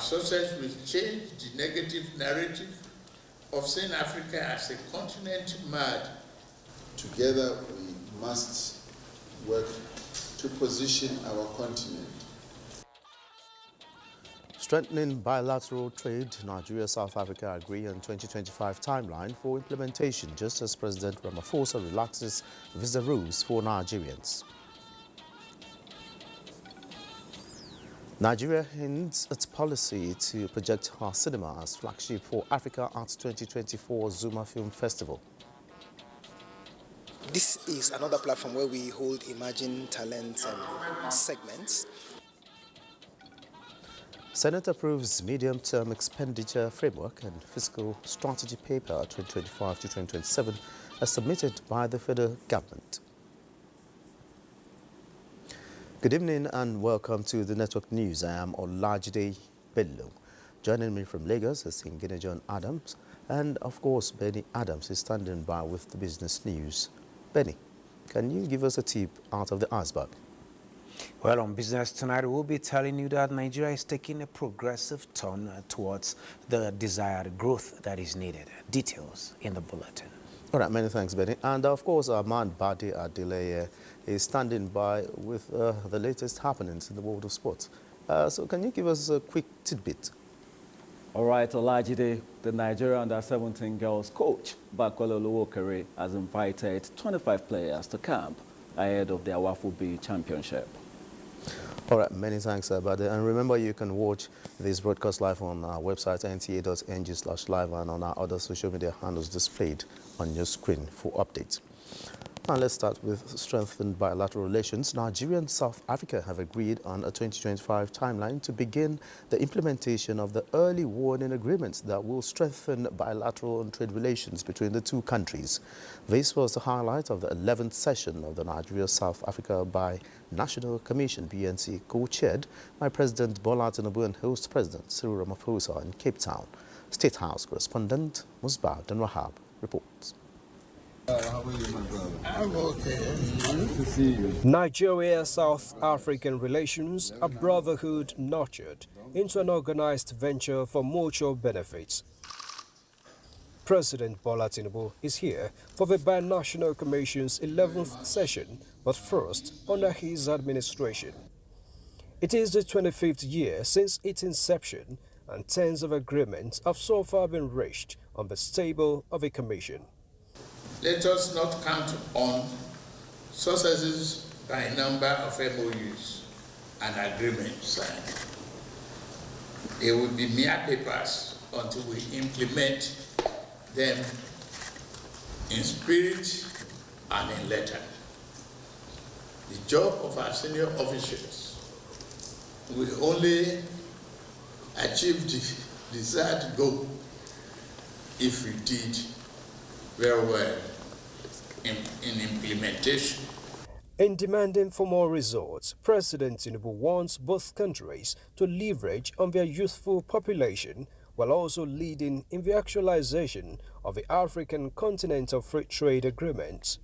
success will change the negative narrative of seeing Africa as a continent mad. Together we must work to position our continent. Strengthening bilateral trade, Nigeria-South Africa agree on 2025 timeline for implementation, just as President Ramaphosa relaxes visa rules for Nigerians. Nigeria hints its policy to project her cinema as flagship for Africa at 2024 Zuma Film Festival. This is another platform where we hold emerging talent segments. Senate approves medium-term expenditure framework and fiscal strategy paper 2025 to 2027 as submitted by the federal government. Good evening and welcome to the Network News. I am Olajide Bello. Joining me from Lagos is Ingene John Adams, and of course Benny Adams is standing by with the business news. Benny, can you give us a tip out of the iceberg? Well, on business tonight, we'll be telling you that Nigeria is taking a progressive turn towards the desired growth that is needed. Details in the bulletin. All right, many thanks, Benny. And of course, our man Badi Adeleye is standing by with the latest happenings in the world of sports. So can you give us a quick tidbit? All right, Olajide, the Nigerian under-17 girls coach, Bakwala Oluwokere, has invited 25 players to camp ahead of the Awafu B Championship. All right, many thanks, Badi. And remember, you can watch this broadcast live on our website, nta.ng/live, and on our other social media handles displayed on your screen for updates. Now let's start with strengthened bilateral relations. Nigeria and South Africa have agreed on a 2025 timeline to begin the implementation of the early warning agreements that will strengthen bilateral and trade relations between the two countries. This was the highlight of the 11th session of the Nigeria-South Africa Bi-National Commission (BNC), co-chaired by President Bola Tinubu and host President Cyril Ramaphosa in Cape Town. State House correspondent Musbah Dan Wahab reports. I'm okay. Nigeria-South African relations are brotherhood nurtured into an organized venture for mutual benefits. President Bola Tinubu is here for the Bi-National Commission's 11th session, but first under his administration. It is the 25th year since its inception, and tens of agreements have so far been reached on the stable of a commission. Let us not count on successes by number of MOUs and agreements signed. They will be mere papers until we implement them in spirit and in letter. The job of our senior officials will only achieve the desired goal if we did very well in implementation. In demanding for more results, President Tinubu wants both countries to leverage on their youthful population while also leading in the actualization of the African Continental Free Trade Agreement.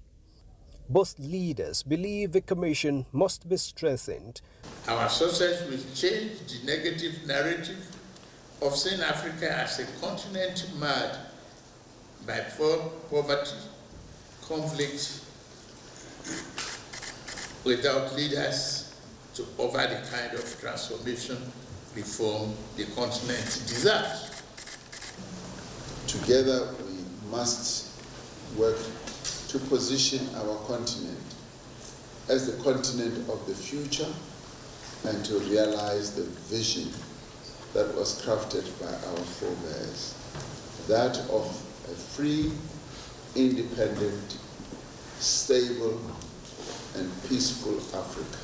Both leaders believe the Commission must be strengthened. Our success will change the negative narrative of seeing Africa as a continent marred by poverty, conflict, without leaders to offer the kind of transformation, reform the continent deserves. Together we must work to position our continent as the continent of the future and to realize the vision that was crafted by our forebears, that of a free, independent, stable, and peaceful Africa.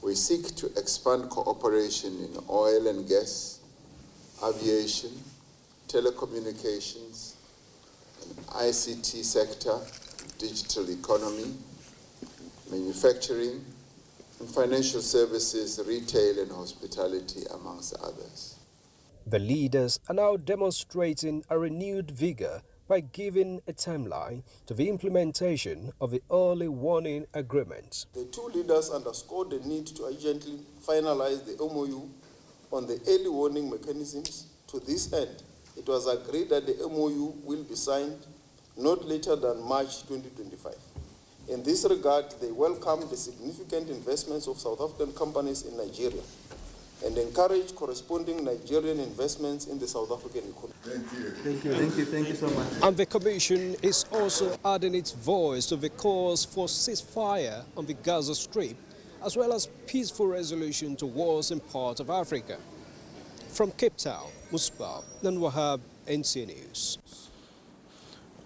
We seek to expand cooperation in oil and gas, aviation, telecommunications, and ICT sector, digital economy, manufacturing, and financial services, retail, and hospitality, amongst others. The leaders are now demonstrating a renewed vigor by giving a timeline to the implementation of the early warning agreement. The two leaders underscored the need to urgently finalize the MOU on the early warning mechanisms. To this end, it was agreed that the MOU will be signed not later than March 2025. In this regard, they welcome the significant investments of South African companies in Nigeria and encourage corresponding Nigerian investments in the South African economy. Thank you so much. And the Commission is also adding its voice to the calls for ceasefire on the Gaza Strip, as well as peaceful resolution to wars in parts of Africa. From Cape Town, Musbah Wahab, NTA News.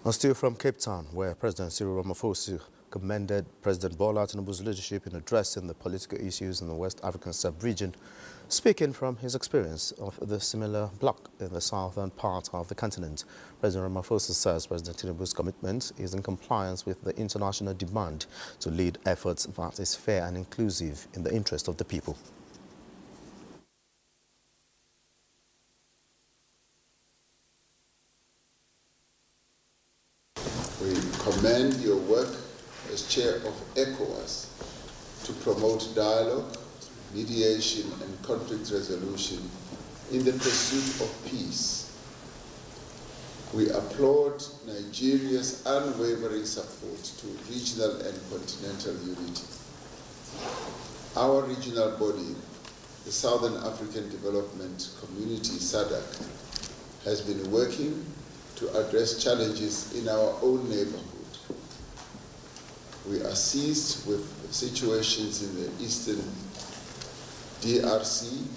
And still from Cape Town, where President Cyril Ramaphosa commended President Bola Tinubu's leadership in addressing the political issues in the West African sub-region, speaking from his experience of the similar bloc in the southern part of the continent. President Ramaphosa says President Tinubu's commitment is in compliance with the international demand to lead efforts that is fair and inclusive in the interest of the people. We commend your work as chair of ECOWAS to promote dialogue, mediation and conflict resolution in the pursuit of peace. We applaud Nigeria's unwavering support to regional and continental unity. Our regional body, the Southern African Development Community, SADC, has been working to address challenges in our own neighborhood. We are seized with situations in the eastern DRC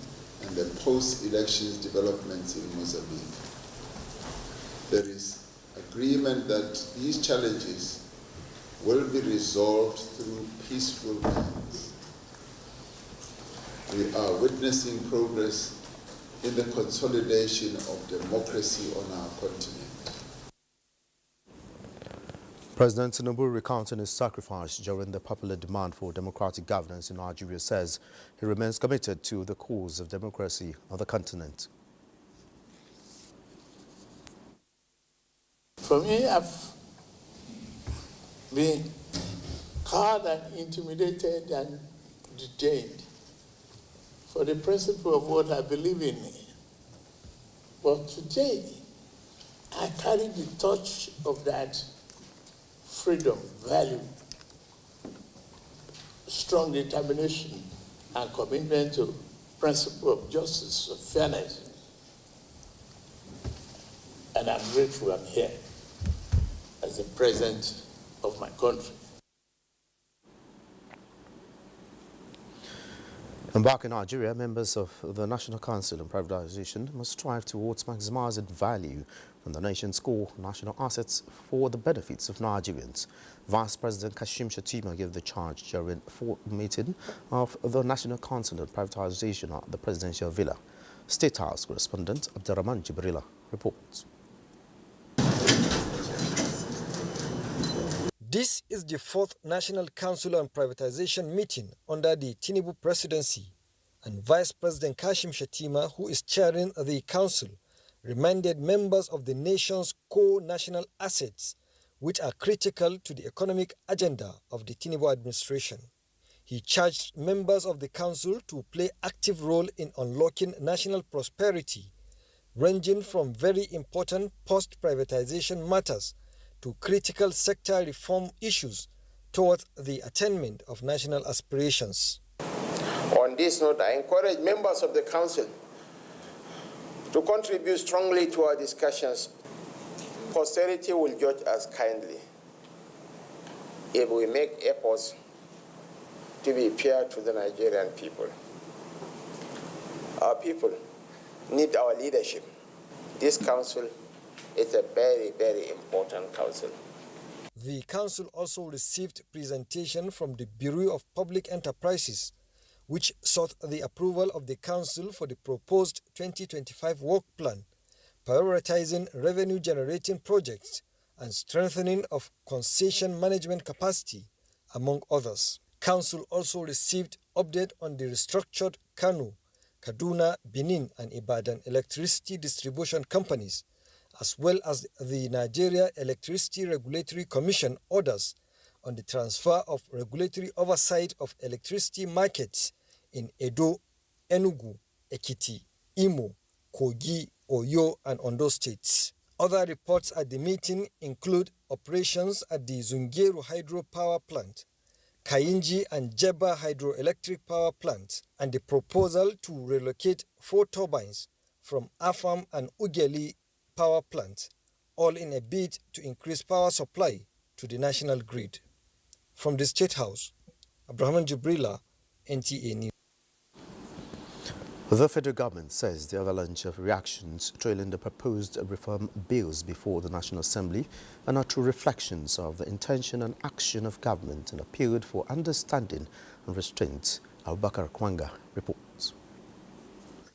and the post-elections developments in Mozambique. There is agreement that these challenges will be resolved through peaceful means. We are witnessing progress in the consolidation of democracy on our continent. President Tinubu, recounting his sacrifice during the popular demand for democratic governance in Nigeria, says he remains committed to the cause of democracy on the continent. For me, I've been caught and intimidated and detained for the principle of what I believe in. But today, I carry the touch of that freedom, value, strong determination, and commitment to principle of justice, of fairness. And I'm grateful I'm here as the president of my country. And back in Nigeria, members of the National Council on Privatization must strive towards maximizing value from the nation's core national assets for the benefits of Nigerians. Vice President Kashim Shettima gave the charge during a fourth meeting of the National Council on Privatization at the Presidential Villa. State House correspondent Abdurrahman Jibrila reports. This is the fourth National Council on Privatization meeting under the Tinubu presidency, and Vice President Kashim Shettima, who is chairing the council, reminded members of the nation's core national assets, which are critical to the economic agenda of the Tinubu administration. He charged members of the council to play active role in unlocking national prosperity, ranging from very important post-privatization matters to critical sector reform issues towards the attainment of national aspirations. On this note, I encourage members of the Council to contribute strongly to our discussions. Posterity will judge us kindly if we make efforts to be fair to the Nigerian people. Our people need our leadership. This Council is a very, very important council. The council also received presentation from the Bureau of Public Enterprises, which sought the approval of the council for the proposed 2025 work plan, prioritizing revenue-generating projects and strengthening of concession management capacity, among others. Council also received update on the restructured Kano, Kaduna, Benin, and Ibadan electricity distribution companies, as well as the Nigeria Electricity Regulatory Commission orders on the transfer of regulatory oversight of electricity markets in Edo, Enugu, Ekiti, Imo, Kogi, Oyo, and Ondo states. Other reports at the meeting include operations at the Zungeru Hydro Power Plant, Kayinji and Jeba Hydroelectric Power Plants, and the proposal to relocate 4 turbines from Afam and Ugeli power plants, all in a bid to increase power supply to the national grid. From the State House, Abraham Jubrila, NTA News. The federal government says the avalanche of reactions trailing the proposed reform bills before the National Assembly are not true reflections of the intention and action of government and appealed for understanding and restraint. Abubakar Kwanga reports.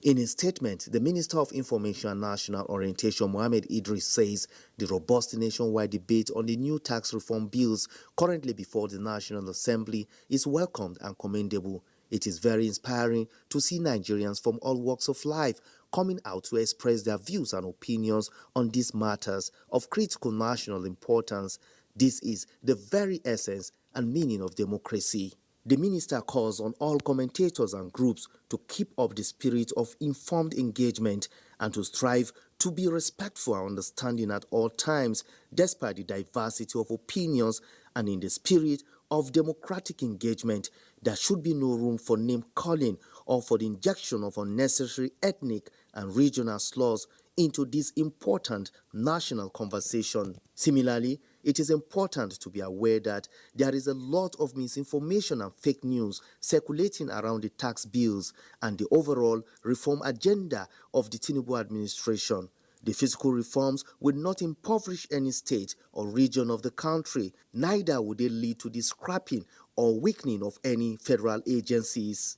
In his statement, the Minister of Information and National Orientation, Mohammed Idris, says the robust nationwide debate on the new tax reform bills currently before the National Assembly is welcomed and commendable. It is very inspiring to see Nigerians from all walks of life coming out to express their views and opinions on these matters of critical national importance. This is the very essence and meaning of democracy. The minister calls on all commentators and groups to keep up the spirit of informed engagement and to strive to be respectful and understanding at all times, despite the diversity of opinions, and in the spirit of democratic engagement. There should be no room for name-calling or for the injection of unnecessary ethnic and regional slurs into this important national conversation. Similarly, it is important to be aware that there is a lot of misinformation and fake news circulating around the tax bills and the overall reform agenda of the Tinubu administration. The fiscal reforms will not impoverish any state or region of the country, neither will they lead to the scrapping or weakening of any federal agencies.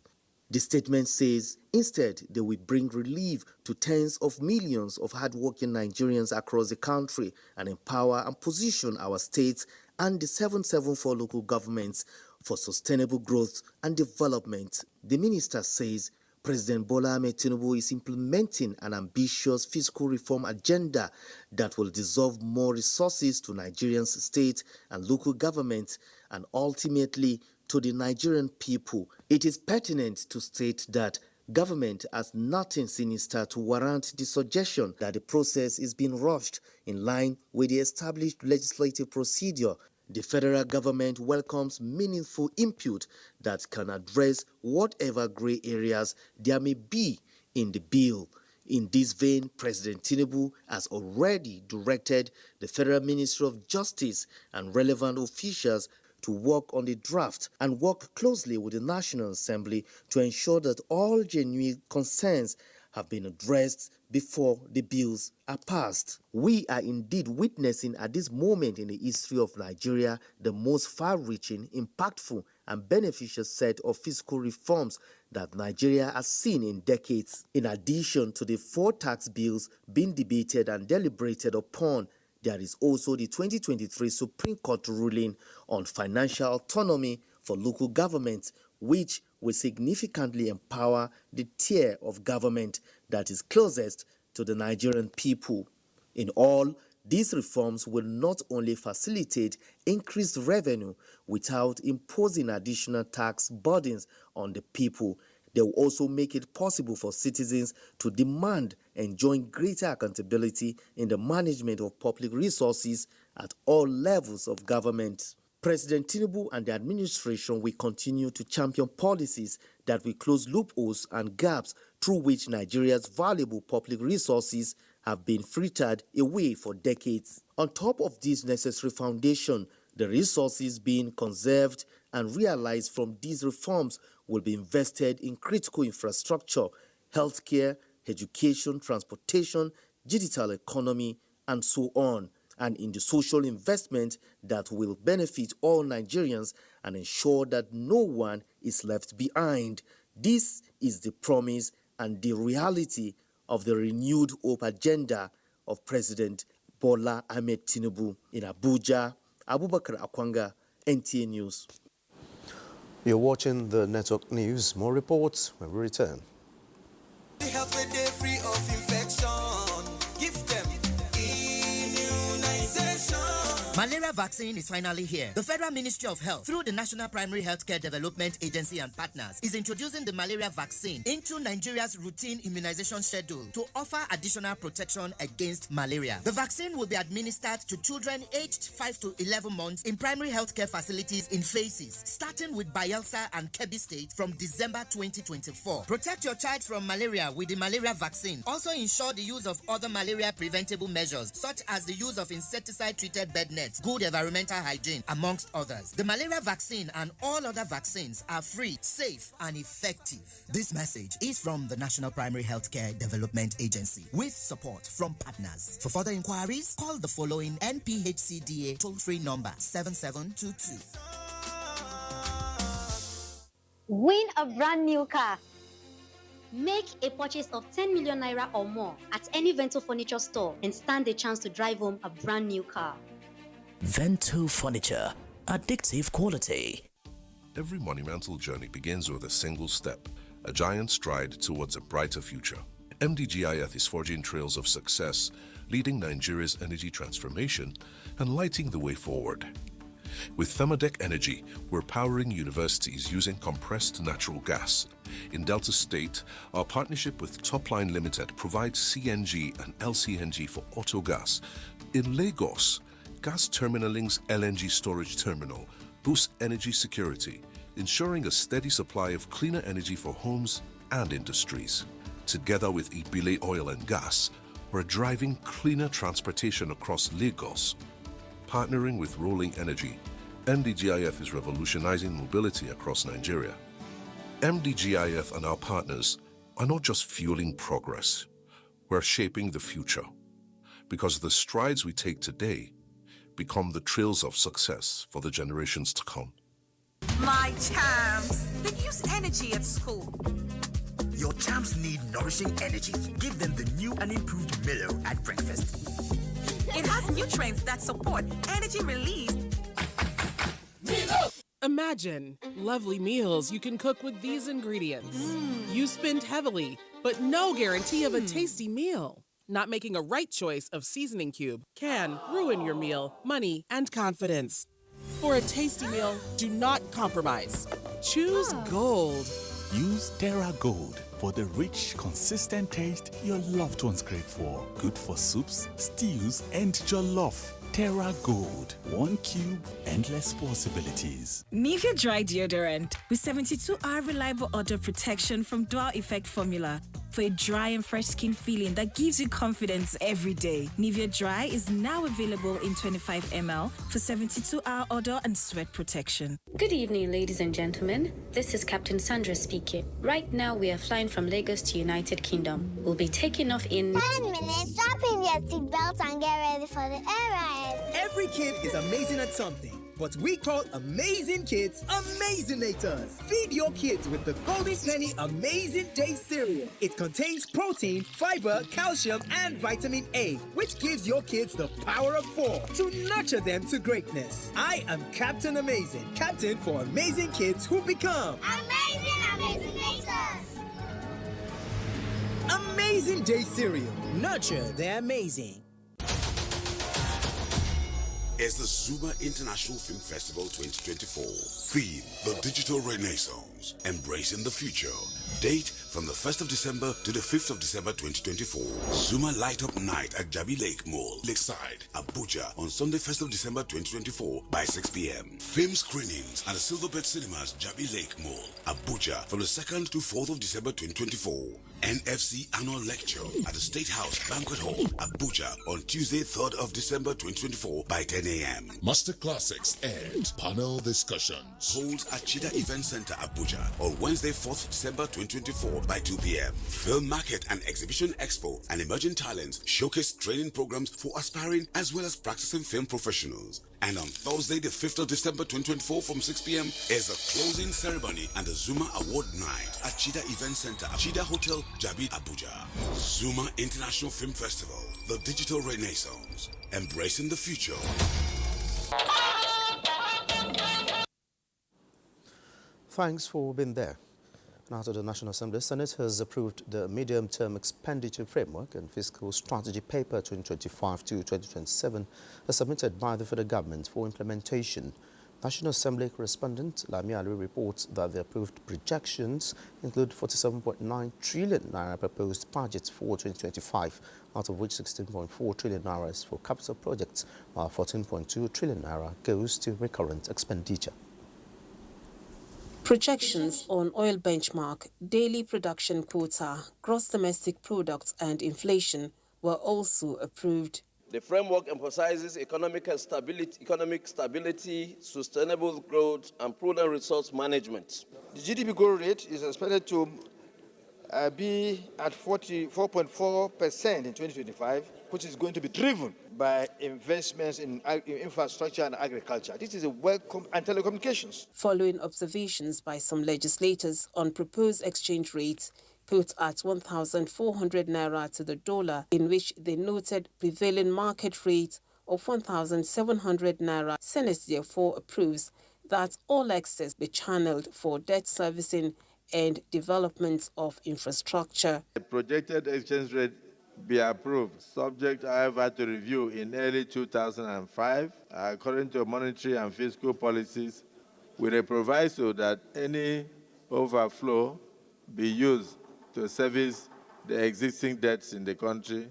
The statement says instead they will bring relief to tens of millions of hardworking Nigerians across the country and empower and position our states and the 774 local governments for sustainable growth and development. The minister says President Bola Ahmed Tinubu is implementing an ambitious fiscal reform agenda that will dissolve more resources to Nigerians' state and local governments and ultimately to the Nigerian people. It is pertinent to state that government has nothing sinister to warrant the suggestion that the process is being rushed in line with the established legislative procedure. The federal government welcomes meaningful input that can address whatever gray areas there may be in the bill. In this vein, President Tinubu has already directed the Federal Ministry of Justice and relevant officials to work on the draft and work closely with the National Assembly to ensure that all genuine concerns have been addressed before the bills are passed. We are indeed witnessing at this moment in the history of Nigeria the most far-reaching, impactful, and beneficial set of fiscal reforms that Nigeria has seen in decades. In addition to the 4 tax bills being debated and deliberated upon, there is also the 2023 Supreme Court ruling on financial autonomy for local governments, which will significantly empower the tier of government that is closest to the Nigerian people. In all, these reforms will not only facilitate increased revenue without imposing additional tax burdens on the people, they will also make it possible for citizens to demand enjoying greater accountability in the management of public resources at all levels of government. President Tinubu and the administration will continue to champion policies that will close loopholes and gaps through which Nigeria's valuable public resources have been frittered away for decades. On top of this necessary foundation, the resources being conserved and realized from these reforms will be invested in critical infrastructure, healthcare, education, transportation, digital economy, and so on, and in the social investment that will benefit all Nigerians and ensure that no one is left behind. This is the promise and the reality of the renewed hope agenda of President Bola Ahmed Tinubu. In Abuja, Abubakar Akwanga, NTA News. You're watching the Network News. More reports when we return. Free of infection. Give them immunization. Malaria vaccine is finally here. The Federal Ministry of Health, through the National Primary Healthcare Development Agency and partners, is introducing the malaria vaccine into Nigeria's routine immunization schedule to offer additional protection against malaria. The vaccine will be administered to children aged 5 to 11 months in primary healthcare facilities in phases, starting with Bayelsa and Kebbi State from December 2024. Protect your child from malaria with the malaria vaccine. Also ensure the use of other malaria preventable measures, such as the use of insecticide-treated bed nets, good environmental hygiene, amongst others. The malaria vaccine and all other vaccines are free, safe, and effective. This message is from the National Primary Healthcare Development Agency with support from partners. For further inquiries, call the following NPHCDA toll-free number 7722. Win a brand new car. Make a purchase of 10 million naira or more at any Vento Furniture store and stand a chance to drive home a brand new car. Vento Furniture, addictive quality. Every monumental journey begins with a single step, a giant stride towards a brighter future. MDGIF is forging trails of success, leading Nigeria's energy transformation and lighting the way forward. With Thermodec Energy, we're powering universities using compressed natural gas. In Delta State, our partnership with Topline Limited provides CNG and LCNG for autogas. In Lagos, Gas Terminaling's LNG storage terminal boosts energy security, ensuring a steady supply of cleaner energy for homes and industries. Together with Ibile Oil and Gas, we're driving cleaner transportation across Lagos. Partnering with Rolling Energy, MDGIF is revolutionizing mobility across Nigeria. MDGIF and our partners are not just fueling progress, we're shaping the future. Because the strides we take today become the trails of success for the generations to come. My champs, they use energy at school. Your champs need nourishing energy. Give them the new and improved Milo at breakfast. It has nutrients that support energy release. Imagine lovely meals you can cook with these ingredients. You spend heavily, but no guarantee of a tasty meal. Not making a right choice of seasoning cube can ruin your meal, money, and confidence. For a tasty meal, do not compromise. Choose Gold. Use Terra Gold for the rich, consistent taste your loved ones crave for. Good for soups, stews, and jollof. Terra Gold. 1 cube, endless possibilities. Nivea Dry Deodorant with 72-hour reliable odor protection from Dual Effect formula for a dry and fresh skin feeling that gives you confidence every day. Nivea Dry is now available in 25 ml for 72-hour odor and sweat protection. Good evening, ladies and gentlemen. This is Captain Sandra speaking. Right now, we are flying from Lagos to United Kingdom. We'll be taking off in 10 minutes. Strap in your seatbelt and get ready for the air ride. Every kid is amazing at something, but we call amazing kids Amazinators. Feed your kids with the Golden Penny Amazing Day cereal. It contains protein, fiber, calcium, and vitamin A, which gives your kids the power of 4 to nurture them to greatness. I am Captain Amazing, captain for amazing kids who become Amazinators. Amazing Day cereal. Nurture the amazing. It's the Zuma International Film Festival 2024. Theme, the Digital Renaissance, Embracing the Future. Date, from the 1st of December to the 5th of December 2024. Zuma Light Up Night at Jabi Lake Mall, Lakeside, Abuja, on Sunday 1st of December 2024 by 6 p.m. Film screenings at the Silverbird Cinemas, Jabi Lake Mall, Abuja, from the 2nd to 4th of December 2024. NFC Annual Lecture at the State House Banquet Hall, Abuja, on Tuesday 3rd of December 2024 by 10 a.m. Master Classics and panel discussions holds at Chida Event Center, Abuja, on Wednesday 4th December 2024 by 2 p.m. Film Market and Exhibition Expo and Emerging Talents showcase training programs for aspiring as well as practicing film professionals. And on Thursday, the 5th of December 2024 from 6 p.m. is the closing ceremony and the Zuma Award Night at Chida Event Center, Chida Hotel, Jabi, Abuja. Zuma International Film Festival, the Digital Renaissance, Embracing the Future. Thanks for being there. Now to the National Assembly, Senate has approved the medium-term expenditure framework and fiscal strategy paper 2025 to 2027 as submitted by the federal government for implementation. National Assembly correspondent Lami Ali reports that the approved projections include 47.9 trillion naira proposed budget for 2025, out of which 16.4 trillion naira is for capital projects, while 14.2 trillion naira goes to recurrent expenditure. Projections on oil benchmark, daily production quota, gross domestic product and inflation were also approved. The framework emphasizes economic stability, sustainable growth, and prudent resource management. The GDP growth rate is expected to be at 44.4% in 2025, which is going to be driven by investments in infrastructure and agriculture. This is a welcome, and telecommunications. Following observations by some legislators on proposed exchange rates put at 1,400 naira to the dollar, in which they noted prevailing market rate of 1,700 naira, Senate therefore approves that all excess be channeled for debt servicing and development of infrastructure. The projected exchange rate be approved, subject, however, to review in early 2005, according to monetary and fiscal policies, with a proviso that any overflow be used to service the existing debts in the country.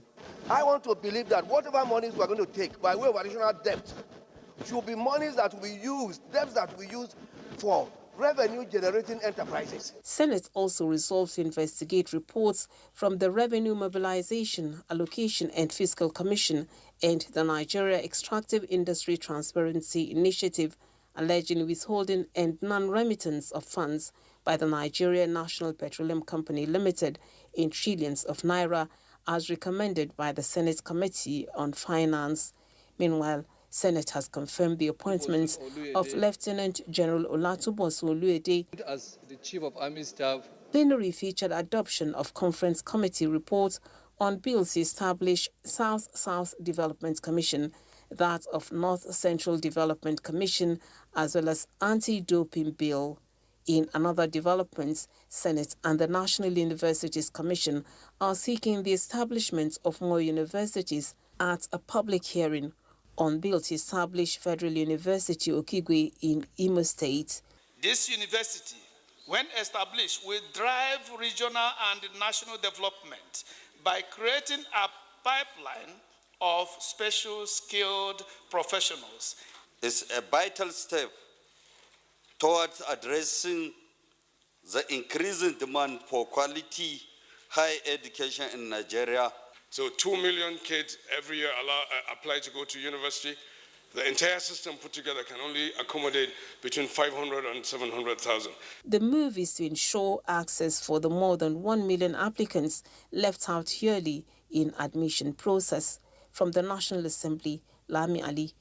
I want to believe that whatever monies we are going to take by way of additional debt should be monies that will be used, debts that will be used for revenue-generating enterprises. Senate also resolved to investigate reports from the Revenue Mobilization, Allocation and Fiscal Commission and the Nigeria Extractive Industry Transparency Initiative, alleging withholding and non-remittance of funds by the Nigeria National Petroleum Company Limited in trillions of naira, as recommended by the Senate Committee on Finance. Meanwhile, Senate has confirmed the appointment of Lieutenant General Olatubosun Oluede as the Chief of Army Staff. Plenary featured adoption of Conference Committee report on bills to establish South-South Development Commission, that of North Central Development Commission, as well as anti-doping bill. In another development, Senate and the National Universities Commission are seeking the establishment of more universities at a public hearing on bill to establish Federal University Okigwe in Imo State. This university, when established, will drive regional and national development by creating a pipeline of special skilled professionals. It's a vital step towards addressing the increasing demand for quality higher education in Nigeria. So 2 million kids every year apply to go to university. The entire system put together can only accommodate between 500 and 700,000. The move is to ensure access for the more than 1 million applicants left out yearly in admission process. From the National Assembly, Lami Ali.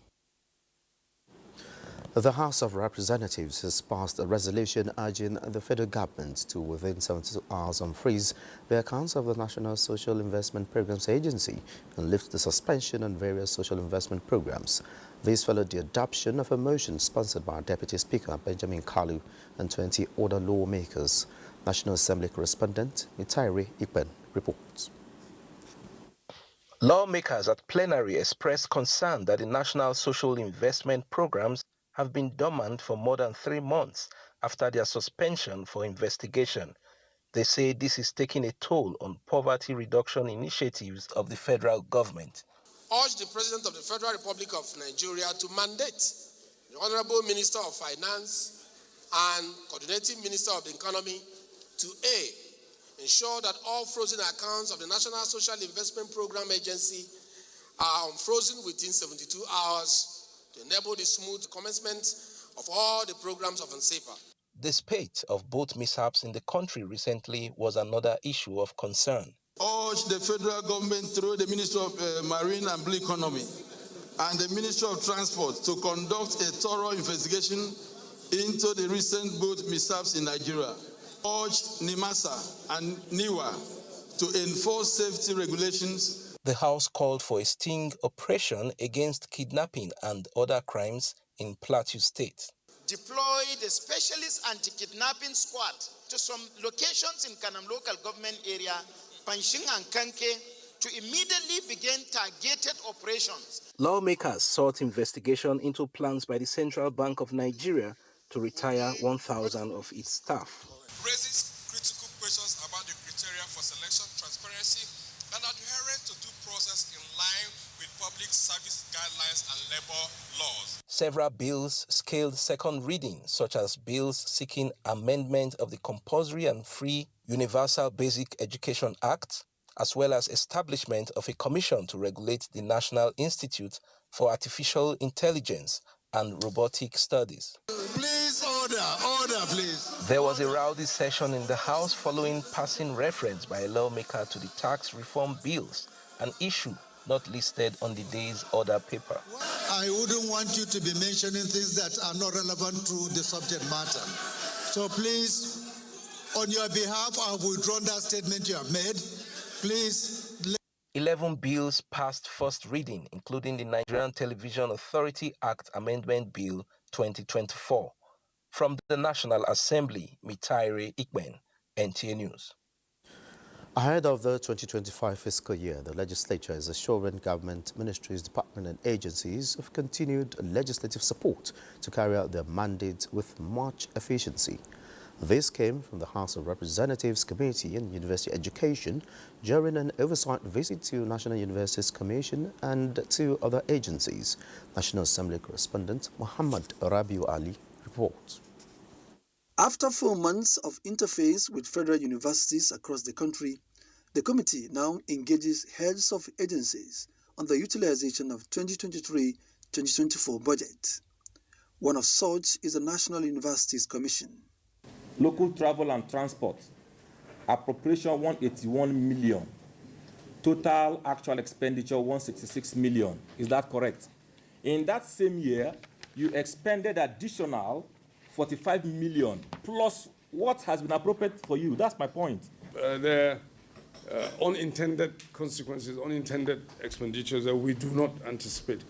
The House of Representatives has passed a resolution urging the federal government to, within 72 hours, unfreeze the accounts of the National Social Investment Programs Agency and lift the suspension on various social investment programs. This followed the adoption of a motion sponsored by Deputy Speaker Benjamin Kalu and 20 other lawmakers. National Assembly correspondent Mitairi Ikpen reports. Lawmakers at plenary expressed concern that the National Social Investment Programs have been dormant for more than 3 months after their suspension for investigation. They say this is taking a toll on poverty reduction initiatives of the federal government. Urge the President of the Federal Republic of Nigeria to mandate the Honorable Minister of Finance and Coordinating Minister of the Economy to ensure that all frozen accounts of the National Social Investment Program Agency are unfrozen within 72 hours to enable the smooth commencement of all the programs of NSEPA. The spate of boat mishaps in the country recently was another issue of concern. Urge the federal government through the Ministry of Marine and Blue Economy and the Ministry of Transport to conduct a thorough investigation into the recent boat mishaps in Nigeria. Urge NIMASA and NIWA to enforce safety regulations. The House called for a sting operation against kidnapping and other crimes in Plateau State. deployed a specialist anti-kidnapping squad to some locations in Kanam local government area, Panshing and Kanke, to immediately begin targeted operations. Lawmakers sought investigation into plans by the Central Bank of Nigeria to retire 1,000 of its staff. Raises critical questions about the criteria for selection, transparency, and adherence to due process in line with public service guidelines and labor laws. Several bills scaled second reading, such as bills seeking amendment of the Compulsory and Free Universal Basic Education Act, as well as establishment of a commission to regulate the National Institute for Artificial Intelligence and Robotic Studies. Please, order, please. There was a rowdy session in the House following passing reference by a lawmaker to the tax reform bills, an issue not listed on the day's order paper. I wouldn't want you to be mentioning things that are not relevant to the subject matter. So please, on your behalf, I've withdrawn that statement you have made. Please. 11 bills passed first reading, including the Nigerian Television Authority Act Amendment Bill 2024. From the National Assembly, Mitaire Ikben, NTA News. Ahead of the 2025 fiscal year, the legislature is assuring government, ministries, departments and agencies of continued legislative support to carry out their mandate with much efficiency. This came from the House of Representatives Committee on University Education during an oversight visit to National Universities Commission and to other agencies. National Assembly correspondent Muhammad Rabiu Ali reports. After 4 months of interface with federal universities across the country, the committee now engages heads of agencies on the utilization of 2023-2024 budget. One of such is the National Universities Commission. Local travel and transport, appropriation 181 million, total actual expenditure 166 million. Is that correct? In that same year, you expended additional 45 million plus what has been appropriated for you. That's my point. There are unintended consequences, unintended expenditures that we do not anticipate.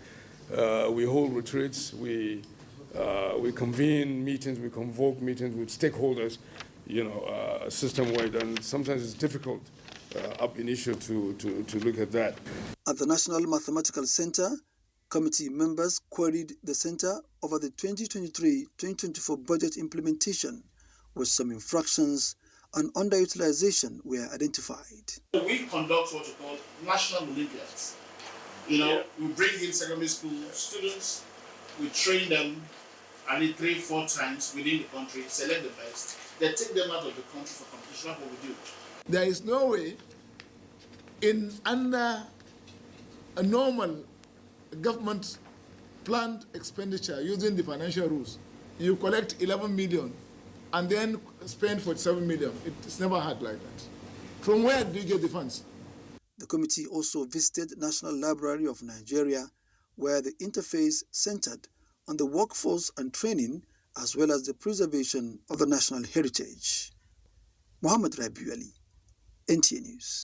We hold retreats, we convene meetings, we convoke meetings with stakeholders, system-wide, and sometimes it's difficult ab initio to look at that. At the National Mathematical Center, committee members queried the center over the 2023-2024 budget implementation, where some infractions and underutilization were identified. We conduct what we call national Olympiads. We bring in secondary school students, we train them at least 3-4 times within the country, select the best, then take them out of the country for competition. That's what we do. There is no way under a normal government planned expenditure using the financial rules, you collect 11 million and then spend 47 million. It's never had like that. From where do you get the funds? The committee also visited National Library of Nigeria, where the interface centered on the workforce and training, as well as the preservation of the national heritage. Muhammad Rabiu Ali, NTA News.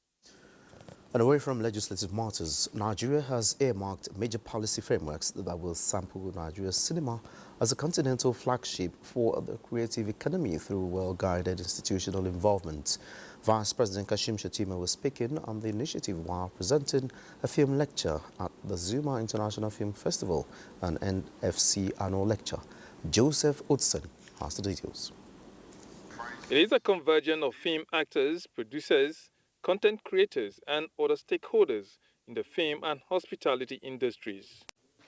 And away from legislative matters, Nigeria has earmarked major policy frameworks that will sample Nigeria's cinema as a continental flagship for the creative economy through well-guided institutional involvement. Vice President Kashim Shettima was speaking on the initiative while presenting a film lecture at the Zuma International Film Festival and NFC annual lecture. Joseph Hudson has the details. It is a convergence of film actors, producers, content creators and other stakeholders in the film and hospitality industries.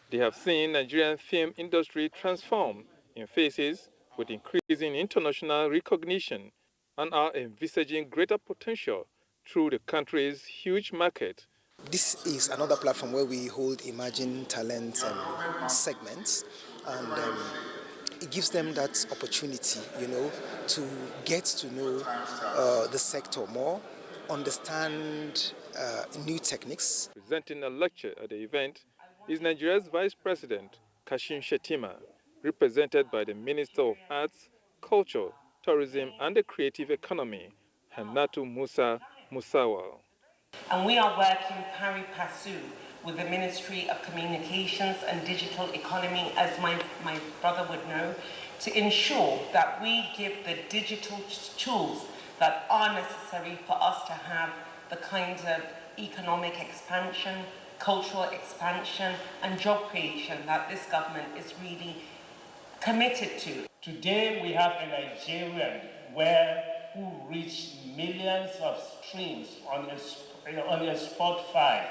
They have seen Nigerian film industry transform in phases with increasing international recognition and are envisaging greater potential through the country's huge market. This is another platform where we hold emerging talent segments, and it gives them that opportunity, to get to know the sector more, understand new techniques. Presenting a lecture at the event is Nigeria's Vice President, Kashim Shettima, represented by the Minister of Arts, Culture, Tourism and the Creative Economy, Hannatu Musa Musawal. And we are working pari passu with the Ministry of Communications and Digital Economy, as my brother would know, to ensure that we give the digital tools that are necessary for us to have the kinds of economic expansion, cultural expansion, and job creation that this government is really committed to. Today we have a Nigerian who reached millions of streams on a Spotify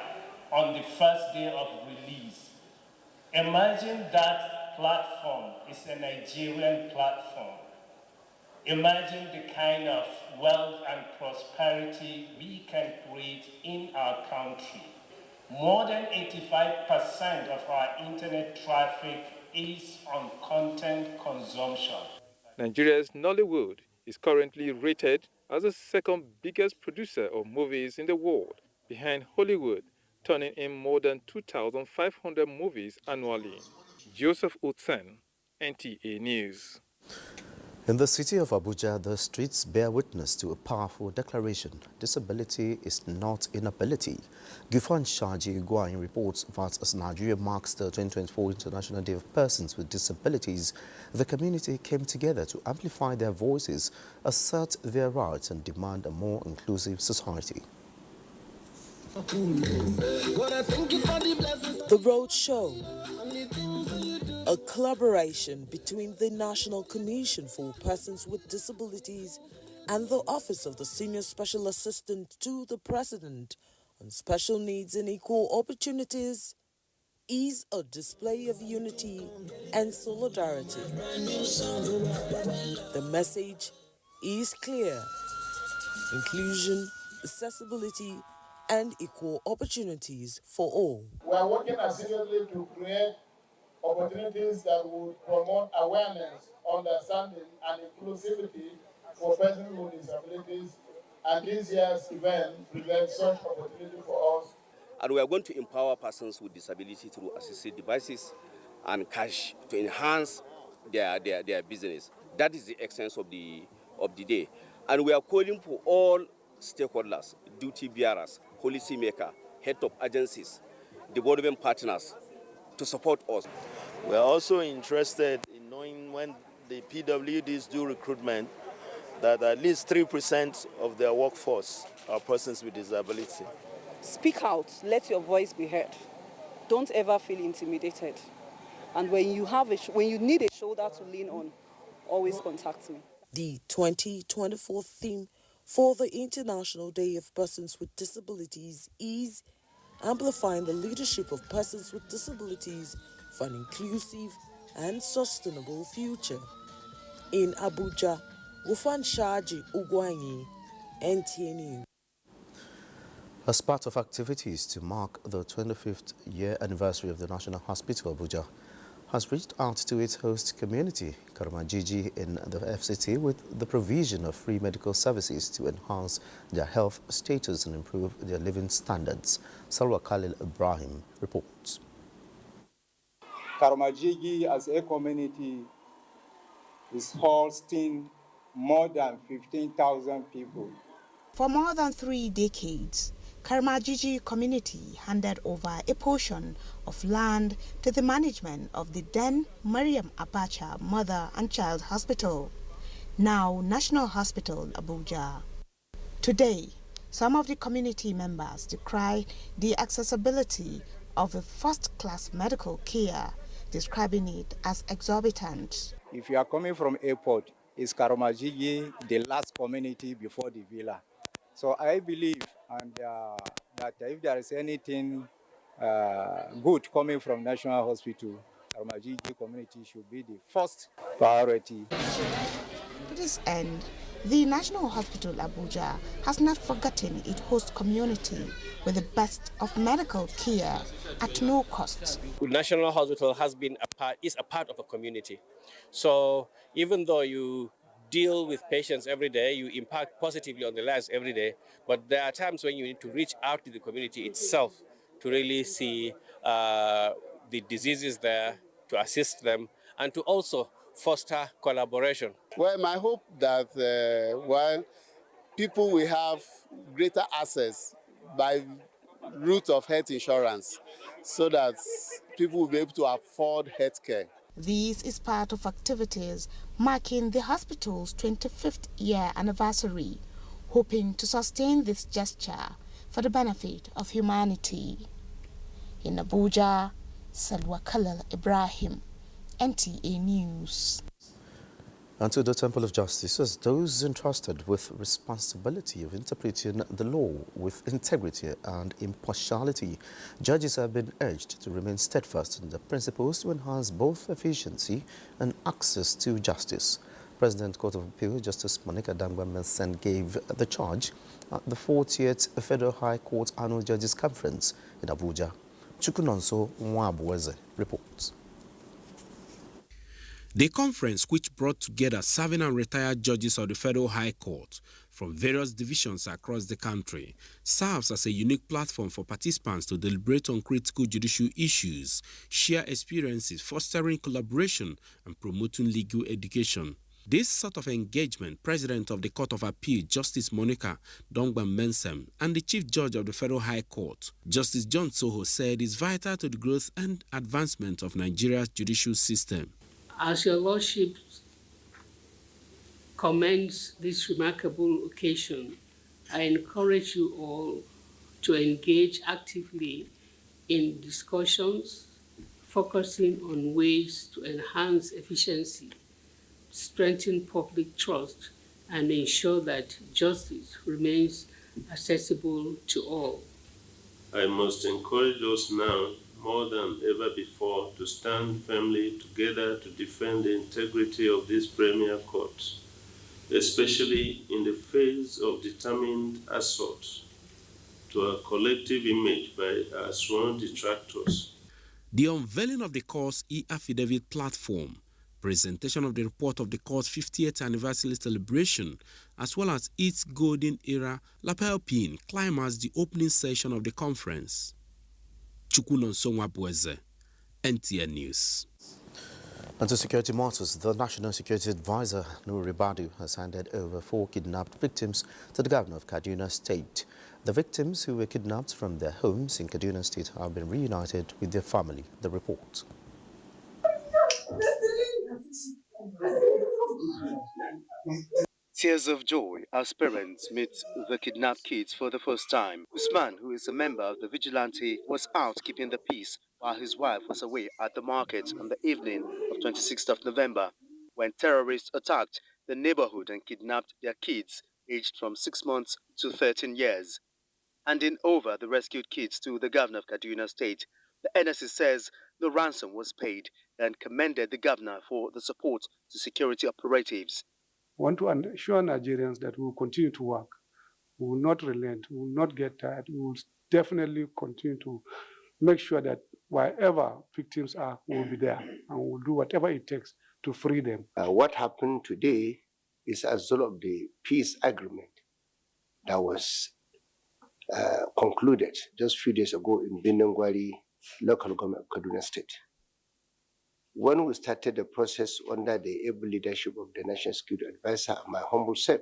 on the first day of release. Imagine that platform is a Nigerian platform. Imagine the kind of wealth and prosperity we can create in our country. More than 85% of our internet traffic is on content consumption. Nigeria's Nollywood is currently rated as the second biggest producer of movies in the world, behind Hollywood, turning in more than 2,500 movies annually. Joseph Utsen, NTA News. In the city of Abuja, the streets bear witness to a powerful declaration: disability is not inability. Gufan Shaji Guayin reports that as Nigeria marks the 2024 International Day of Persons with Disabilities, the community came together to amplify their voices, assert their rights and demand a more inclusive society. The Road Show, a collaboration between the National Commission for Persons with Disabilities and the Office of the Senior Special Assistant to the President on Special Needs and Equal Opportunities, is a display of unity and solidarity. The message is clear: inclusion, accessibility, and equal opportunities for all. We are working assiduously to create opportunities that will promote awareness, understanding, and inclusivity for persons with disabilities, and this year's event presents such opportunity for us. And we are going to empower persons with disability through assistive devices and cash to enhance their business. That is the essence of the day. And we are calling for all stakeholders, duty bearers, policymakers, head of agencies, development partners to support us. We are also interested in knowing when the PWDs do recruitment that at least 3% of their workforce are persons with disability. Speak out, let your voice be heard. Don't ever feel intimidated. And when you need a shoulder to lean on, always contact me. The 2024 theme for the International Day of Persons with Disabilities is amplifying the leadership of persons with disabilities for an inclusive and sustainable future. In Abuja, Gufan Shaji Ugwanyi, NTA News. As part of activities to mark the 25th year anniversary of the National Hospital Abuja, has reached out to its host community, Karamajiji in the FCT, with the provision of free medical services to enhance their health status and improve their living standards. Salwa Khalil Ibrahim reports. Karamajiji as a community is hosting more than 15,000 people. For more than 3 decades, Karamajiji community handed over a portion of land to the management of the then Mariam Abacha Mother and Child Hospital, now National Hospital Abuja. Today, some of the community members decry the accessibility of a first-class medical care, describing it as exorbitant. If you are coming from airport, is Karamajiji the last community before the villa? So I believe that if there is anything good coming from National Hospital, Karamajiji community should be the first priority. To this end, the National Hospital Abuja has not forgotten its host community with the best of medical care at no cost. The National Hospital is a part of a community. So even though you deal with patients every day, you impact positively on their lives every day, but there are times when you need to reach out to the community itself to really see the diseases there, to assist them, and to also foster collaboration. Well, my hope that while people will have greater access by route of health insurance so that people will be able to afford health care. This is part of activities marking the hospital's 25th year anniversary, hoping to sustain this gesture for the benefit of humanity. In Abuja, Salwa Khalil Ibrahim, NTA News. And to the Temple of Justice, as those entrusted with responsibility of interpreting the law with integrity and impartiality, judges have been urged to remain steadfast in their principles to enhance both efficiency and access to justice. President Court of Appeal Justice Monica Dangwa-Mensah gave the charge at the 40th Federal High Court Annual Judges Conference in Abuja. Chukunonso Nwabueze reports. The conference, which brought together serving and retired judges of the Federal High Court from various divisions across the country, serves as a unique platform for participants to deliberate on critical judicial issues, share experiences, fostering collaboration and promoting legal education. This sort of engagement, President of the Court of Appeal, Justice Monica Dangwa-Mensah, and the Chief Judge of the Federal High Court, Justice John Soho, said is vital to the growth and advancement of Nigeria's judicial system. As your Lordship commends this remarkable occasion, I encourage you all to engage actively in discussions focusing on ways to enhance efficiency, strengthen public trust, and ensure that justice remains accessible to all. I must encourage us now more than ever before to stand firmly together to defend the integrity of this premier court, especially in the face of determined assault to our collective image by our sworn detractors. The unveiling of the court's e-affidavit platform, presentation of the report of the court's 50th anniversary celebration, as well as its golden era lapel pin, climaxed the opening session of the conference. Chukunonso Nwabueze, NTA News. And to security matters, the National Security Advisor, Nuri Badu, has handed over 4 kidnapped victims to the governor of Kaduna State. The victims who were kidnapped from their homes in Kaduna State have been reunited with their family. The report. Tears of joy as parents meet the kidnapped kids for the first time. Usman, who is a member of the vigilante, was out keeping the peace while his wife was away at the market on the evening of 26th of November when terrorists attacked the neighborhood and kidnapped their kids aged from 6 months to 13 years. Handing over the rescued kids to the governor of Kaduna State, the NSC says the ransom was paid and commended the governor for the support to security operatives. I want to assure Nigerians that we will continue to work. We will not relent. We will not get tired. We will definitely continue to make sure that wherever victims are, we will be there and we will do whatever it takes to free them. What happened today is as a result of the peace agreement that was concluded just a few days ago in Binangwari, local government of Kaduna State. When we started the process under the able leadership of the National Security Advisor and my humble self,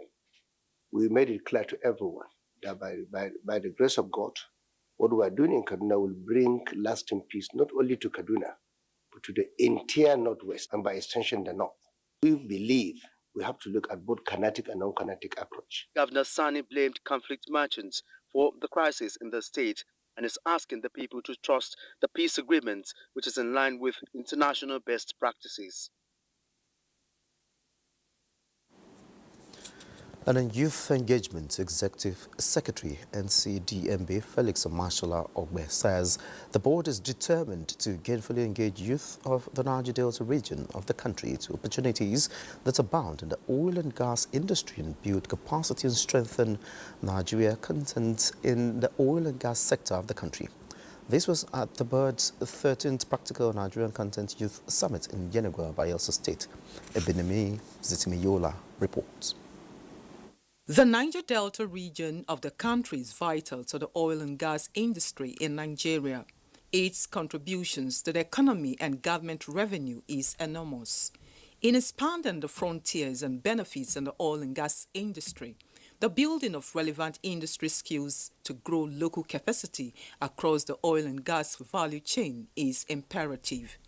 we made it clear to everyone that by the grace of God, what we are doing in Kaduna will bring lasting peace, not only to Kaduna, but to the entire Northwest and by extension the North. We believe we have to look at both kinetic and non-kinetic approach. Governor Sani blamed conflict merchants for the crisis in the state and is asking the people to trust the peace agreement, which is in line with international best practices. And in Youth Engagement Executive Secretary, NCDMB, Felix Mashola Ogbe, says the board is determined to gainfully engage youth of the Niger Delta region of the country to opportunities that abound in the oil and gas industry and build capacity and strengthen Nigeria content in the oil and gas sector of the country. This was at the board's 13th Practical Nigerian Content Youth Summit in Yenagoa, Bayelsa State. Ebinemi Zitimiyola reports. The Niger Delta region of the country is vital to the oil and gas industry in Nigeria. Its contributions to the economy and government revenue is enormous. In expanding the frontiers and benefits in the oil and gas industry, The building of relevant industry skills to grow local capacity across the oil and gas value chain is imperative.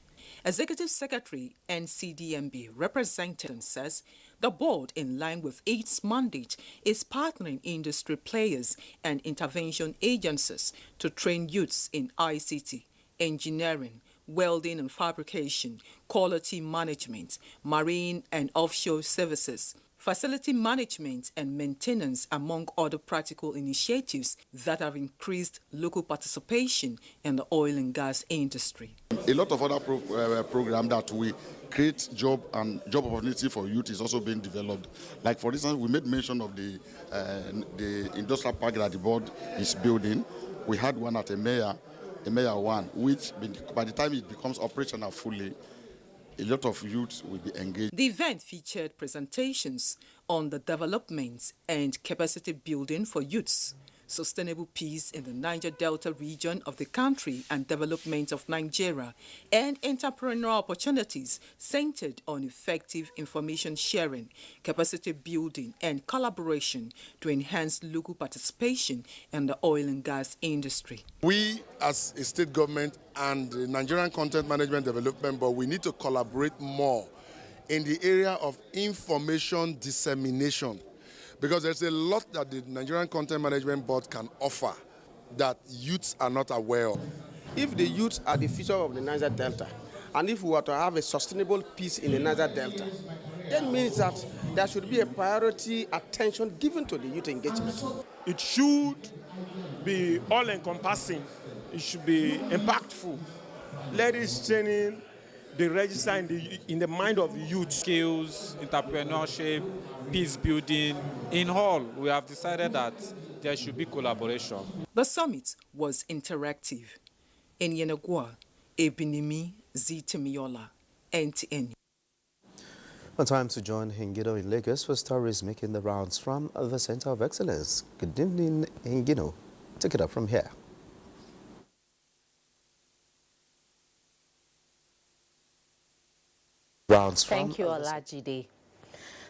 Executive Secretary NCDMB representative says the board, in line with its mandate, is partnering industry players and intervention agencies to train youths in ICT, engineering, welding and fabrication, quality management, marine and offshore services, facility management and maintenance, among other practical initiatives that have increased local participation in the oil and gas industry. A lot of other programs that we create job opportunity for youth is also being developed. Like, for instance, we made mention of the industrial park that the board is building. We had one at Emea 1, which by the time it becomes operational fully, a lot of youth will be engaged. The event featured presentations on the development and capacity building for youths, sustainable peace in the Niger Delta region of the country and development of Nigeria, and entrepreneurial opportunities centered on effective information sharing, capacity building, and collaboration to enhance local participation in the oil and gas industry. We, as a state government and the Nigerian Content Management Development Board, we need to collaborate more in the area of information dissemination, because there's a lot that the Nigerian Content Management Board can offer that youths are not aware of. If the youths are the future of the Niger Delta, and if we are to have a sustainable peace in the Niger Delta, that means that there should be a priority attention given to the youth engagement. It should be all-encompassing. It should be impactful. Let this training be registered in the mind of the youth. Skills, entrepreneurship, peace building. In all, we have decided that there should be collaboration. The summit was interactive. In Yenagua, Ebinimi Zitemiola, NTA. Time to join Hingino in Lagos for stories making the rounds from the Center of Excellence. Good evening, Hingino. Take it up from here. Thank you, Olajide.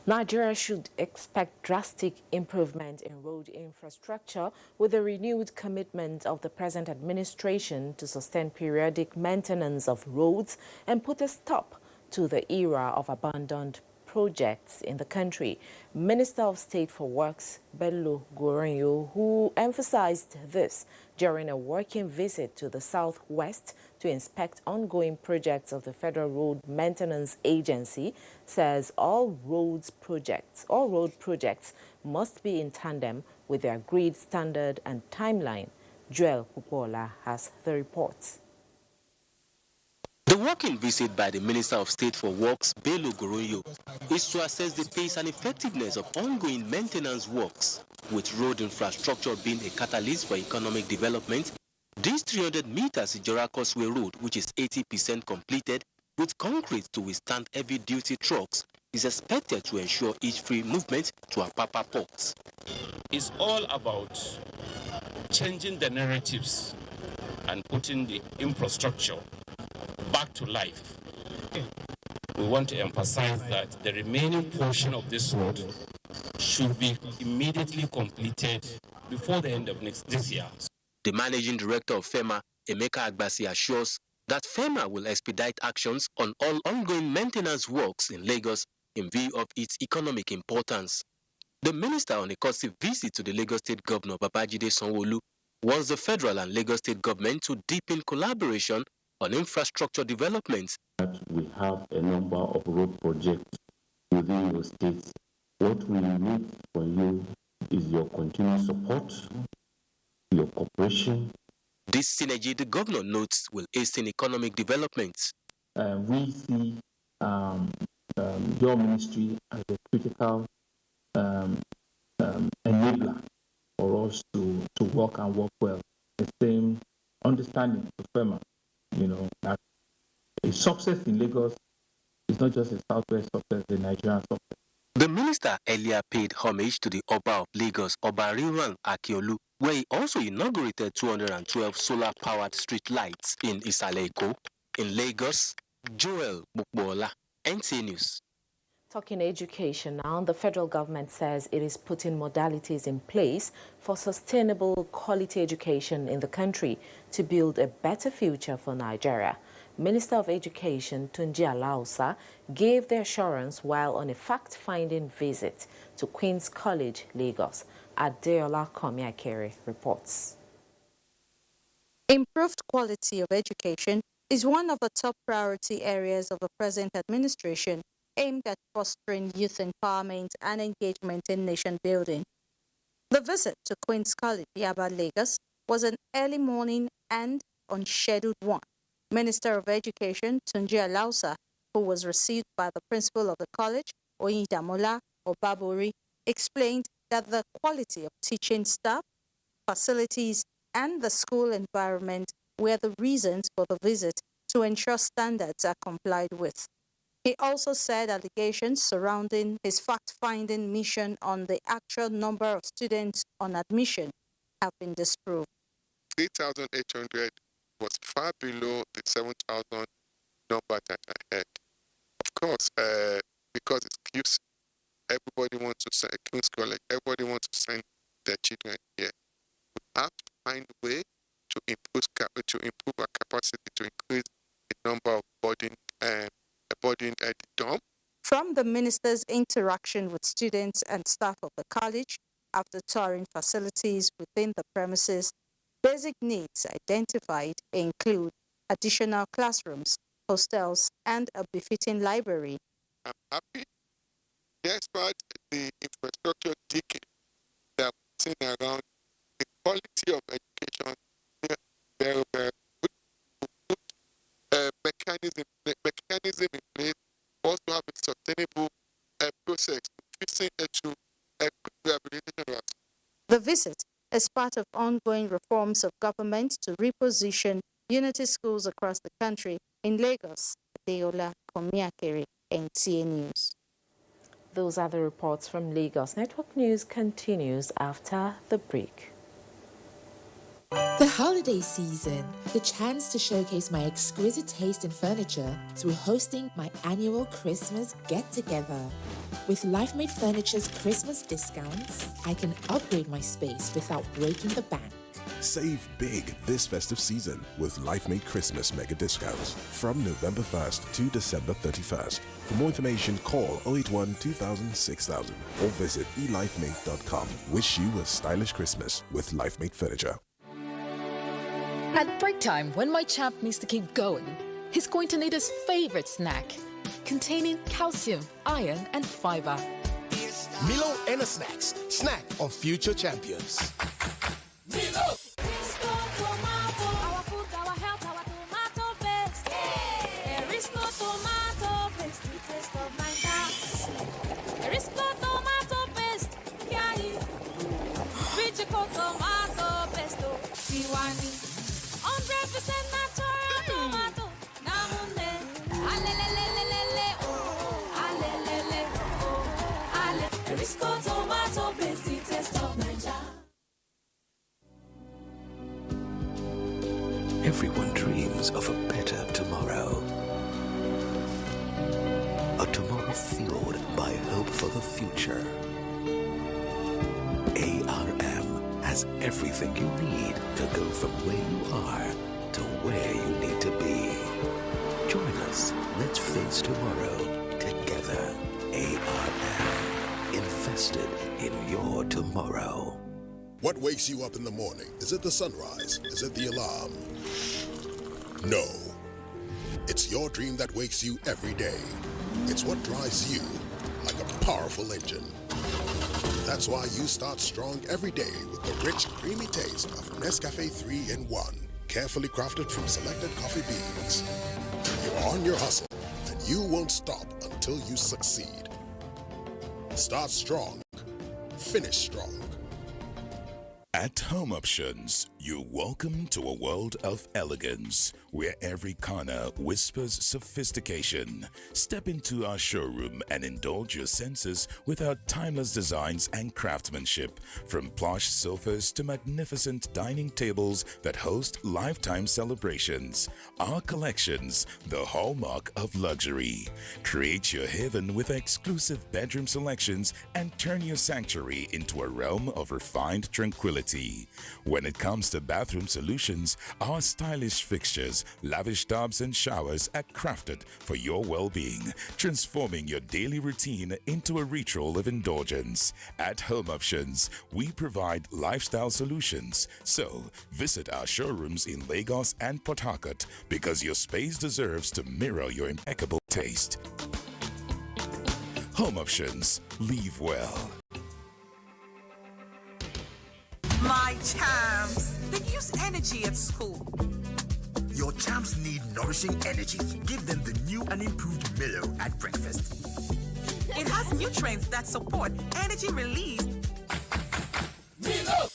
Nigeria should expect drastic improvement in road infrastructure with the renewed commitment of the present administration to sustain periodic maintenance of roads and put a stop to the era of abandoned projects in the country. Minister of State for Works, Bello Gorenyo, who emphasized this during a working visit to the Southwest to inspect ongoing projects of the Federal Road Maintenance Agency, says all road projects must be in tandem with their agreed standard and timeline. Joel Pupola has the report. The working visit by the Minister of State for Works, Bello Gorenyo, is to assess the pace and effectiveness of ongoing maintenance works, with road infrastructure being a catalyst for economic development. This 300 meters Ijora Causeway Road, which is 80% completed, with concrete to withstand heavy-duty trucks, is expected to ensure each free movement to Apapa ports. It's all about changing the narratives and putting the infrastructure back to life. We want to emphasize that the remaining portion of this road should be immediately completed before the end of this year. The managing director of FEMA, Emeka Agbasi, assures that FEMA will expedite actions on all ongoing maintenance works in Lagos in view of its economic importance. The minister, on a courtesy visit to the Lagos State Governor Babajide Sanwo-Olu, wants the federal and Lagos State government to deepen collaboration on infrastructure development. We have a number of road projects within your states. What we need from you is your continued support, your cooperation. This synergy, the governor notes, will hasten economic development. We see your ministry as a critical enabler for us to work and work well. The same understanding to FEMA, that a success in Lagos is not just a Southwest success, the Nigerian success. The minister earlier paid homage to the Oba of Lagos, Oba Rinran Akiolu, where he also inaugurated 212 solar-powered street lights in Isale Eko. In Lagos, Joel Mukbola, NTA News. Talking education now, the federal government says it is putting modalities in place for sustainable quality education in the country to build a better future for Nigeria. Minister of Education Tunji Alausa gave the assurance while on a fact-finding visit to Queen's College, Lagos. Adeola Komiakere reports. Improved quality of education is one of the top priority areas of the present administration, aimed at fostering youth empowerment and engagement in nation building. The visit to Queen's College, Yaba, Lagos, was an early morning and unscheduled one. Minister of Education Tunji Alausa, who was received by the principal of the college, Oyindamola Obabori, explained that the quality of teaching staff, facilities, and the school environment were the reasons for the visit to ensure standards are complied with. He also said allegations surrounding his fact-finding mission on the actual number of students on admission have been disproved. 3,800 was far below the 7,000 number that I had. Of course, because it's QC, everybody wants to send King's College, everybody wants to send their children here. We have to find a way to improve our capacity to increase the number of boarding at the dorm. From the minister's interaction with students and staff of the college after touring facilities within the premises, basic needs identified include additional classrooms, hostels, and a befitting library. I'm happy. Despite the infrastructure decay that we've seen around, the quality of education is very, very good. We put mechanism in place for us to have a sustainable process to rehabilitation. The visit is part of ongoing reforms of government to reposition unity schools across the country. In Lagos, Adeola Komiakere, NTA News. Those are the reports from Lagos. Network News continues after the break. The holiday season, the chance to showcase my exquisite taste in furniture through hosting my annual Christmas get-together. With LifeMade Furniture's Christmas discounts, I can upgrade my space without breaking the bank. Save big this festive season with LifeMade Christmas mega discounts from November 1st to December 31st. For more information, call 081 2000 6000 or visit elifemade.com. Wish you a stylish Christmas with LifeMade Furniture. At break time, when my champ needs to keep going, he's going to need his favorite snack, containing calcium, iron, and fiber. Milo Energy Snacks. Snack on future champions. Milo! Everyone dreams of a better tomorrow. A tomorrow fueled by hope for the future. ARM has everything you need to go from where you are to where you need to be. Join us. Let's face tomorrow together. ARM. Invested in your tomorrow. What wakes you up in the morning? Is it the sunrise? Is it the alarm? No. It's your dream that wakes you every day. It's what drives you like a powerful engine. That's why you start strong every day with the rich, creamy taste of Nescafe 3-in-1, carefully crafted from selected coffee beans. You're on your hustle, and you won't stop until you succeed. Start strong. Finish strong. At Home Options, You're welcome to a world of elegance, where every corner whispers sophistication. Step into our showroom and indulge your senses with our timeless designs and craftsmanship. From plush sofas to magnificent dining tables that host lifetime celebrations. Our collections, the hallmark of luxury. Create your haven with exclusive bedroom selections and turn your sanctuary into a realm of refined tranquility. When it comes to bathroom solutions, our stylish fixtures, lavish tubs and showers are crafted for your well-being, transforming your daily routine into a ritual of indulgence. At Home Options, we provide lifestyle solutions. So, visit our showrooms in Lagos and Port Harcourt because your space deserves to mirror your impeccable taste. Home Options. Live well. My champs, they use energy at school. Your champs need nourishing energy. Give them the new and improved Milo at breakfast. It has nutrients that support energy release. Milo!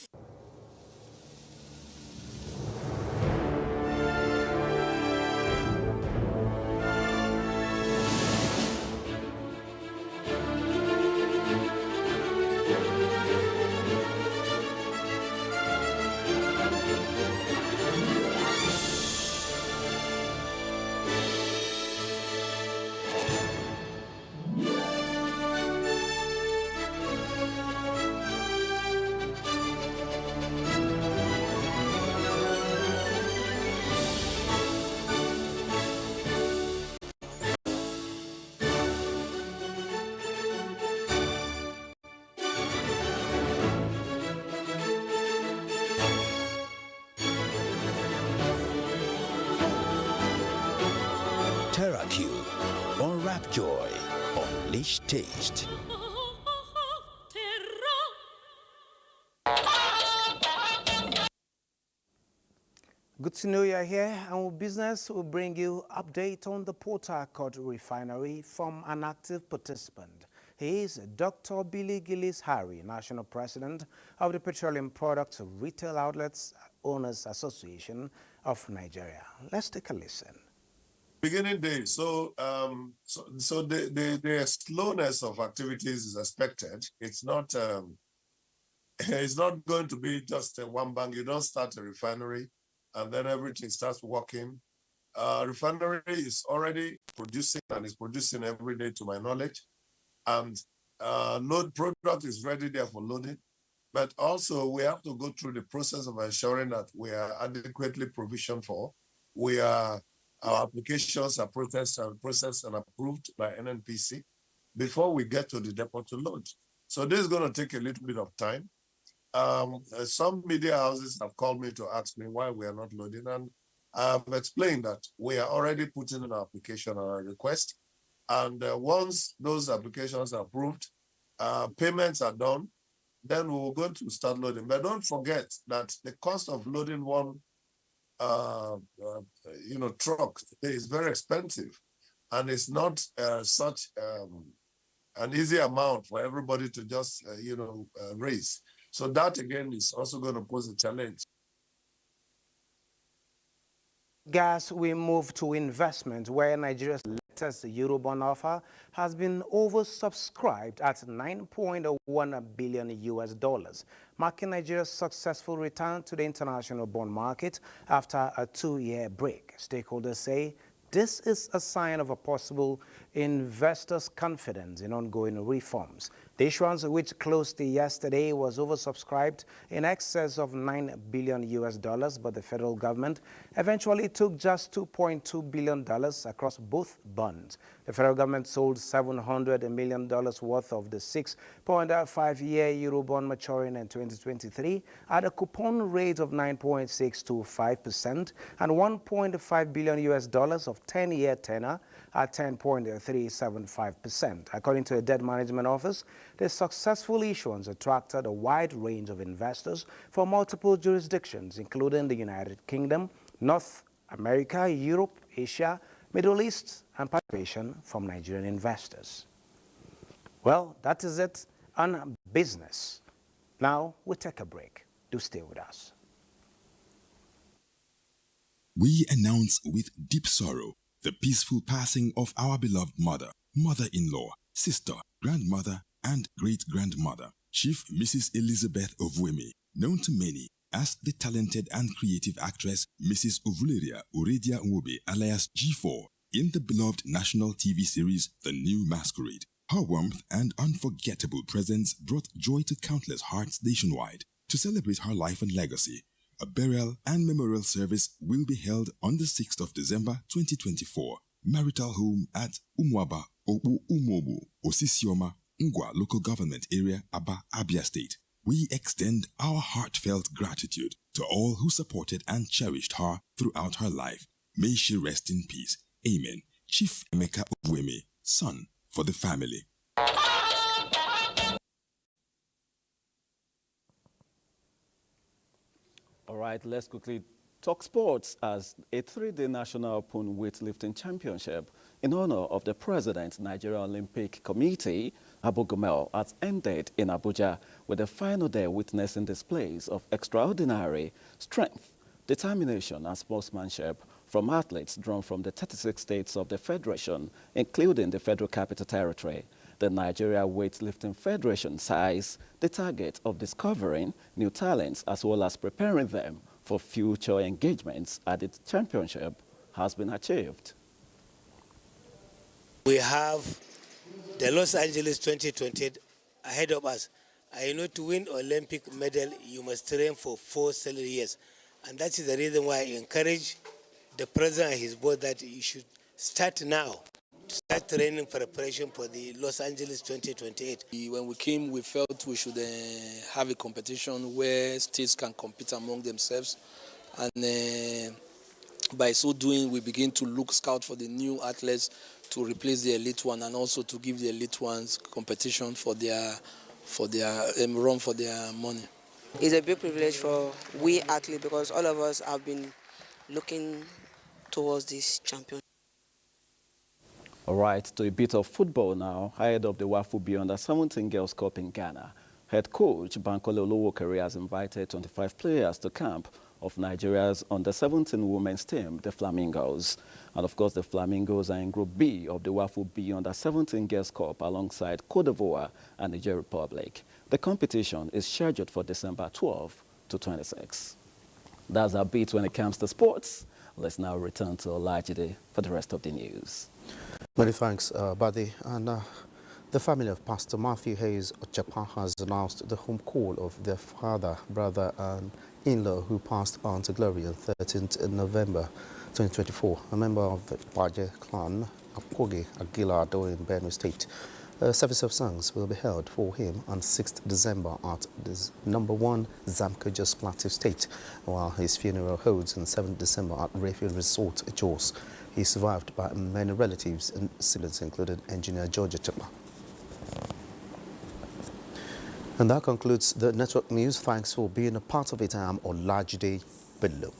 TerraQ or Rap Joy. Unleash taste. Good to know you're here, and with business will bring you update on the Port Harcourt refinery from an active participant. He is Dr. Billy Gillis Harry, National President of the Petroleum Products Retail Outlets Owners Association of Nigeria. Let's take a listen. Beginning days, so the slowness of activities is expected. It's not going to be just one bang. You don't start a refinery and then everything starts working. Refinery is already producing and is producing every day, to my knowledge, and load product is ready there for loading. But also we have to go through the process of ensuring that we are adequately provisioned for. Our applications are processed and approved by NNPC before we get to the depot to load. So this is going to take a little bit of time. Some media houses have called me to ask me why we are not loading, and I've explained that we are already putting in our application and our request. And once those applications are approved, payments are done, then we're going to start loading. But don't forget that the cost of loading one truck is very expensive, and it's not such an easy amount for everybody to just raise. So that again is also going to pose a challenge. Gas, we move to investment, where Nigeria's latest Eurobond offer has been oversubscribed at $9.1 billion, marking Nigeria's successful return to the international bond market after a 2-year break. Stakeholders say this is a sign of a possible investors' confidence in ongoing reforms. The issuance, which closed yesterday, was oversubscribed in excess of $9 billion, but the federal government eventually took just $2.2 billion across both bonds. The federal government sold $700 million worth of the 6.5-year Eurobond maturing in 2023 at a coupon rate of 9.625% and $1.5 billion of 10-year tenor at 10.375%. According to the Debt Management Office, the successful issuance attracted a wide range of investors from multiple jurisdictions, including the United Kingdom, North America, Europe, Asia, Middle East, and participation from Nigerian investors. Well, that is it on business. Now we take a break. Do stay with us. we announce with deep sorrow the peaceful passing of our beloved mother, mother-in-law, sister, grandmother, and great-grandmother, Chief Mrs. Elizabeth Ovwemi, known to many as the talented and creative actress Mrs. Ovuleria Oredia Nwobe alias G4 in the beloved national TV series The New Masquerade. Her warmth and unforgettable presence brought joy to countless hearts nationwide. To celebrate her life and legacy, a burial and memorial service will be held on the 6th of December 2024. Marital home at Umwaba, Obu Umobu, Osisioma, Ngwa Local Government Area, Aba, Abia State. We extend our heartfelt gratitude to all who supported and cherished her throughout her life. May she rest in peace. Amen. Chief Emeka Ovwemi, son for the family. All right, let's quickly talk sports as a 3-day National Open Weightlifting Championship in honor of the President, Nigerian Olympic Committee, Abu Gumel, has ended in Abuja with the final day witnessing displays of extraordinary strength, determination and sportsmanship from athletes drawn from the 36 states of the Federation, including the Federal Capital Territory. The Nigeria Weightlifting Federation says the target of discovering new talents as well as preparing them for future engagements at the championship has been achieved. We have the Los Angeles 2028 ahead of us. I know to win Olympic medal, you must train for 4 solid years. And that is the reason why I encourage the president and his board that you should start now. Start training preparation for the Los Angeles 2028. When we came, we felt we should have a competition where states can compete among themselves. And by so doing, we begin to scout for the new athletes to replace the elite one and also to give the elite ones competition for their run for their money. It's a big privilege for we athletes because all of us have been looking towards this championship. All right, to a bit of football now. Ahead of the WAFU Beyond the 17 Girls Cup in Ghana, head coach Bankole Olowokere has invited 25 players to camp of Nigeria's under-17 women's team, the Flamingos. And of course, the Flamingos are in Group B of the WAFU Beyond the 17 Girls Cup alongside Cote d'Ivoire and the Niger Republic. The competition is scheduled for December 12 to 26. That's our beat when it comes to sports. Let's now return to Olajide for the rest of the news. Many thanks, Buddy. And the family of Pastor Matthew Hayes Ochapa has announced the home call of their father, brother, and in-law who passed on to glory on 13th November 2024. A member of the Baje clan, Akoge Aguilar-Do in Benue State. A service of songs will be held for him on 6th December at the #1 Zamko Jos Plateau State, while his funeral holds on 7th December at Rayfield Resort, Jos. He is survived by many relatives and siblings, including engineer George Ochapa. And that concludes the network news. Thanks for being a part of it. I am Olajide Bello.